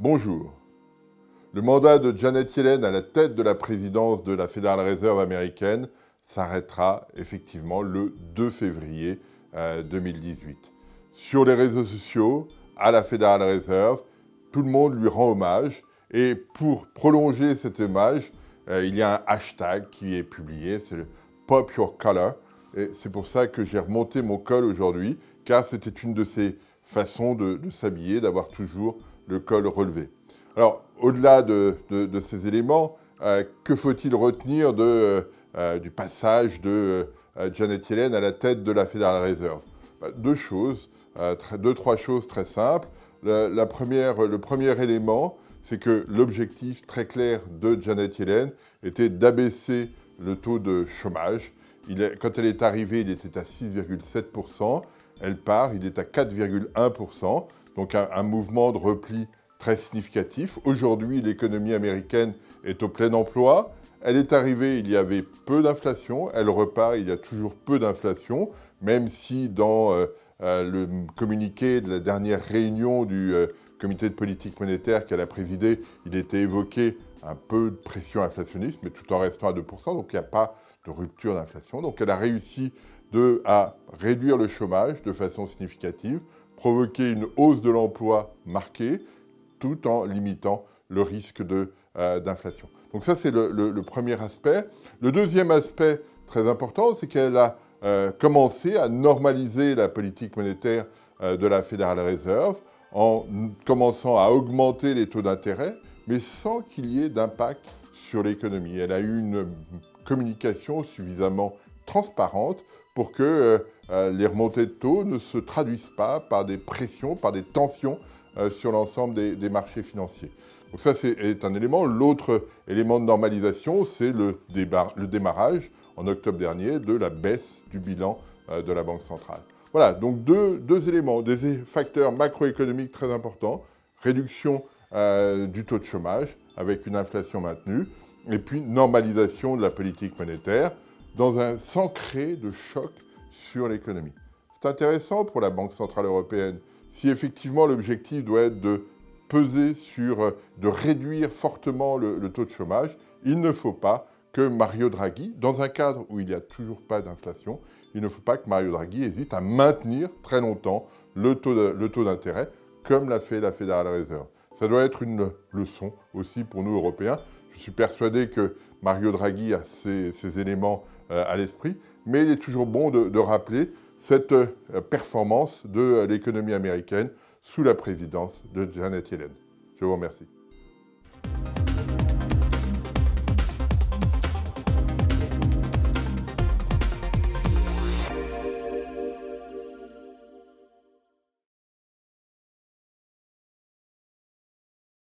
Bonjour. Le mandat de Janet Yellen à la tête de la présidence de la Federal Reserve américaine s'arrêtera effectivement le 2 février 2018. Sur les réseaux sociaux, à la Federal Reserve, tout le monde lui rend hommage. Et pour prolonger cet hommage, il y a un hashtag qui est publié, c'est le Pop Your Collar. Et c'est pour ça que j'ai remonté mon col aujourd'hui, car c'était une de ces façons de s'habiller, d'avoir toujours le col relevé. Alors, au-delà de ces éléments, que faut-il retenir du passage de Janet Yellen à la tête de la Federal Reserve? Trois choses très simples. Le premier élément, c'est que l'objectif très clair de Janet Yellen était d'abaisser le taux de chômage. Quand elle est arrivée, il était à 6,7%. Elle part, il est à 4,1%. Donc un mouvement de repli très significatif. Aujourd'hui, l'économie américaine est au plein emploi. Elle est arrivée, il y avait peu d'inflation. Elle repart, il y a toujours peu d'inflation, même si dans le communiqué de la dernière réunion du comité de politique monétaire qu'elle a présidé, il était évoqué un peu de pression inflationniste, mais tout en restant à 2%, donc il n'y a pas de rupture d'inflation. Donc elle a réussi à réduire le chômage de façon significative, provoquer une hausse de l'emploi marquée, tout en limitant le risque d'inflation. Donc ça, c'est le premier aspect. Le deuxième aspect très important, c'est qu'elle a commencé à normaliser la politique monétaire de la Federal Reserve en commençant à augmenter les taux d'intérêt, mais sans qu'il y ait d'impact sur l'économie. Elle a eu une communication suffisamment transparente pour que les remontées de taux ne se traduisent pas par des pressions, par des tensions sur l'ensemble des marchés financiers. Donc ça, c'est un élément. L'autre élément de normalisation, c'est le démarrage, en octobre dernier, de la baisse du bilan de la Banque centrale. Voilà, donc deux éléments, des facteurs macroéconomiques très importants, réduction du taux de chômage avec une inflation maintenue, et puis normalisation de la politique monétaire sans créer de choc sur l'économie. C'est intéressant pour la Banque centrale européenne. Si effectivement l'objectif doit être de peser de réduire fortement le taux de chômage, il ne faut pas que Mario Draghi, dans un cadre où il n'y a toujours pas d'inflation, il ne faut pas que Mario Draghi hésite à maintenir très longtemps le taux d'intérêt, comme l'a fait la Federal Reserve. Ça doit être une leçon aussi pour nous, Européens. Je suis persuadé que Mario Draghi a ces éléments à l'esprit, mais il est toujours bon de rappeler cette performance de l'économie américaine sous la présidence de Janet Yellen. Je vous remercie.